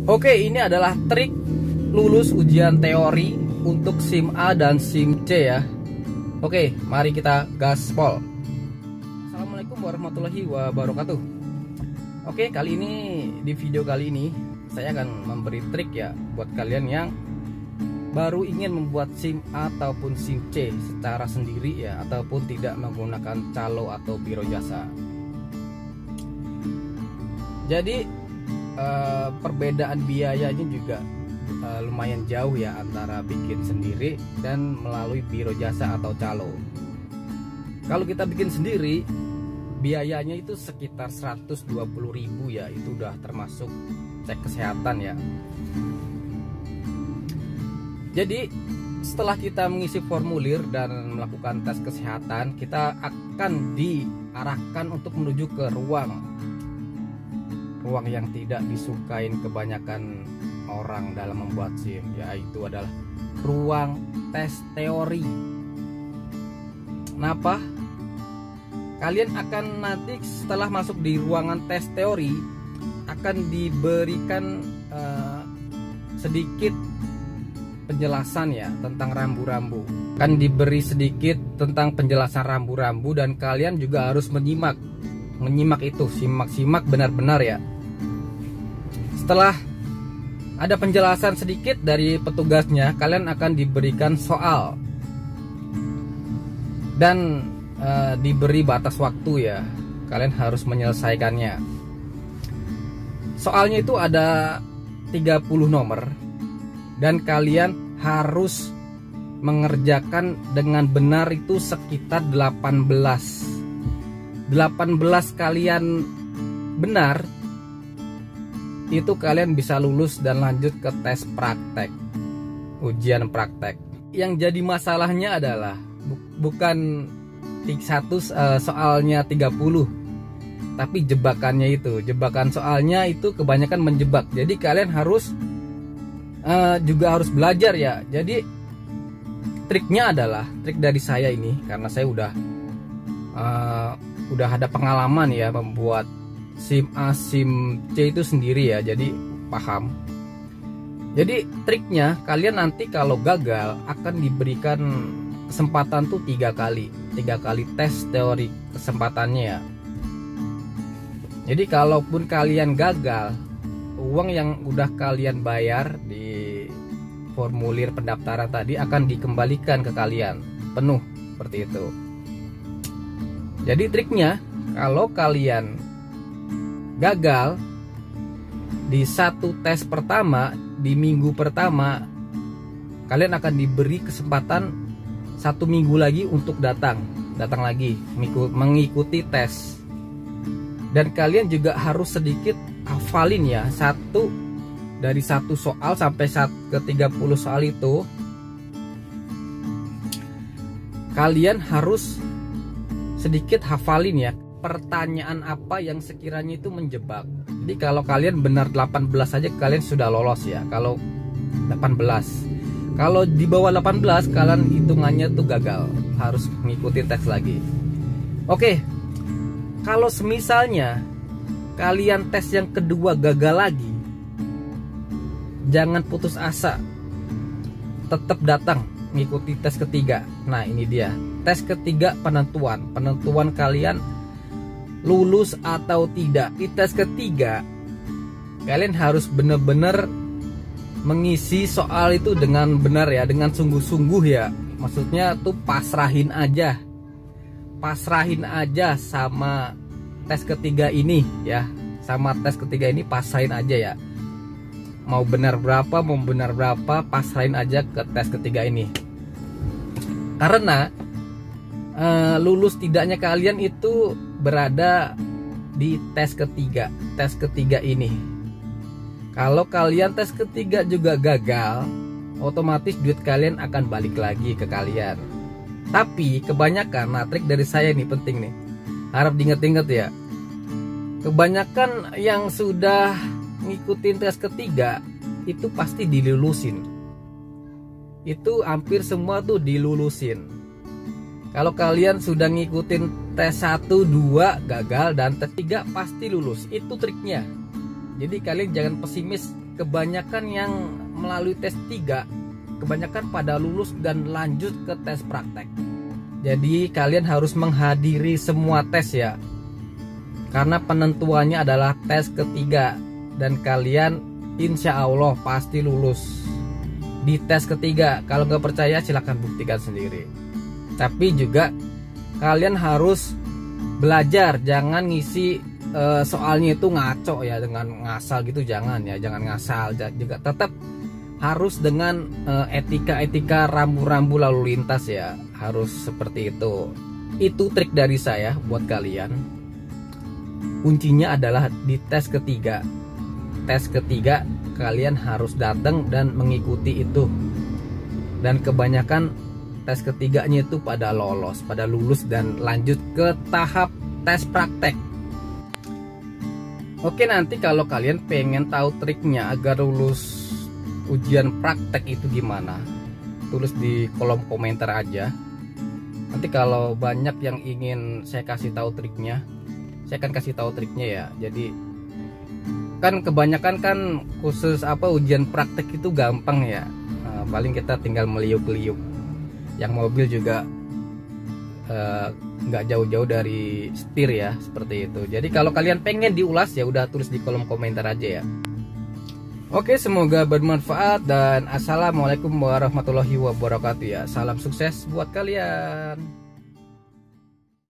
Oke, ini adalah trik lulus ujian teori untuk SIM A dan SIM C ya. Oke, mari kita gaspol. Assalamualaikum warahmatullahi wabarakatuh. Oke, kali ini di video kali ini saya akan memberi trik ya buat kalian yang baru ingin membuat SIM A ataupun SIM C secara sendiri ya, ataupun tidak menggunakan calo atau biro jasa. Jadi perbedaan biayanya juga lumayan jauh ya antara bikin sendiri dan melalui biro jasa atau calo. Kalau kita bikin sendiri biayanya itu sekitar 120.000 ya, itu udah termasuk cek kesehatan ya. Jadi setelah kita mengisi formulir dan melakukan tes kesehatan, kita akan diarahkan untuk menuju ke ruang yang tidak disukain kebanyakan orang dalam membuat SIM, yaitu adalah ruang tes teori. Kenapa? Kalian akan nanti setelah masuk di ruangan tes teori akan diberikan sedikit penjelasan ya tentang rambu-rambu. Akan diberi sedikit tentang penjelasan rambu-rambu dan kalian juga harus menyimak itu, simak benar-benar ya. Setelah ada penjelasan sedikit dari petugasnya, kalian akan diberikan soal dan diberi batas waktu ya. Kalian harus menyelesaikannya. Soalnya itu ada 30 nomor dan kalian harus mengerjakan dengan benar itu sekitar 18 kalian benar, itu kalian bisa lulus dan lanjut ke tes praktek, ujian praktek. Yang jadi masalahnya adalah bukan soalnya 30, tapi jebakan soalnya itu kebanyakan menjebak. Jadi kalian harus juga harus belajar ya. Jadi triknya adalah trik dari saya ini, karena saya udah ada pengalaman ya membuat SIM A, SIM C itu sendiri ya, jadi paham. Jadi triknya, kalian nanti kalau gagal akan diberikan kesempatan tuh 3 kali tes teori kesempatannya ya. Jadi kalaupun kalian gagal, uang yang udah kalian bayar di formulir pendaftaran tadi akan dikembalikan ke kalian penuh, seperti itu. Jadi triknya, kalau kalian gagal di satu tes pertama, di minggu pertama, kalian akan diberi kesempatan 1 minggu lagi untuk datang lagi mengikuti tes. Dan kalian juga harus sedikit hafalin ya, dari satu soal sampai ke 30 soal itu kalian harus sedikit hafalin ya, pertanyaan apa yang sekiranya itu menjebak. Jadi kalau kalian benar 18 saja kalian sudah lolos ya. Kalau 18, kalau di bawah 18 kalian hitungannya tuh gagal, harus ngikutin tes lagi. Oke, kalau semisalnya kalian tes yang kedua gagal lagi, jangan putus asa, tetap datang ngikuti tes ketiga. Nah ini dia tes ketiga, penentuan kalian lulus atau tidak. Di tes ketiga kalian harus benar-benar mengisi soal itu dengan benar ya, dengan sungguh-sungguh ya. Maksudnya tuh pasrahin aja sama tes ketiga ini ya, pasrahin aja ya. Mau benar berapa pasrahin aja ke tes ketiga ini. Karena lulus tidaknya kalian itu berada di tes ketiga ini. Kalau kalian tes ketiga juga gagal, otomatis duit kalian akan balik lagi ke kalian. Tapi kebanyakan, nah trik dari saya ini penting nih, harap diinget-inget ya. Kebanyakan yang sudah ngikutin tes ketiga itu pasti dilulusin. Itu hampir semua tuh dilulusin. Kalau kalian sudah ngikutin tes 1, 2 gagal dan tes 3 pasti lulus. Itu triknya. Jadi kalian jangan pesimis kebanyakan yang melalui tes 3 kebanyakan pada lulus dan lanjut ke tes praktek. Jadi kalian harus menghadiri semua tes ya, karena penentuannya adalah tes ketiga, dan kalian insya Allah pasti lulus di tes ketiga. Kalau nggak percaya silahkan buktikan sendiri. Tapi juga kalian harus belajar, jangan ngisi soalnya itu ngaco ya, dengan ngasal gitu, jangan ya, jangan ngasal. Juga tetap harus dengan etika-etika rambu-rambu lalu lintas ya, harus seperti itu. Itu trik dari saya buat kalian. Kuncinya adalah di tes ketiga. Tes ketiga kalian harus datang dan mengikuti itu. Dan kebanyakan tes ketiganya itu pada lolos, pada lulus dan lanjut ke tahap tes praktek. Oke, nanti kalau kalian pengen tahu triknya agar lulus ujian praktek itu gimana, tulis di kolom komentar aja. Nanti kalau banyak yang ingin saya kasih tahu triknya, saya akan kasih tahu triknya ya. Jadi kan kebanyakan kan khusus ujian praktek itu gampang ya, paling kita tinggal meliuk-liuk. Yang mobil juga nggak jauh-jauh dari setir ya, seperti itu. Jadi kalau kalian pengen diulas ya udah tulis di kolom komentar aja ya. Oke, semoga bermanfaat dan assalamualaikum warahmatullahi wabarakatuh ya. Salam sukses buat kalian.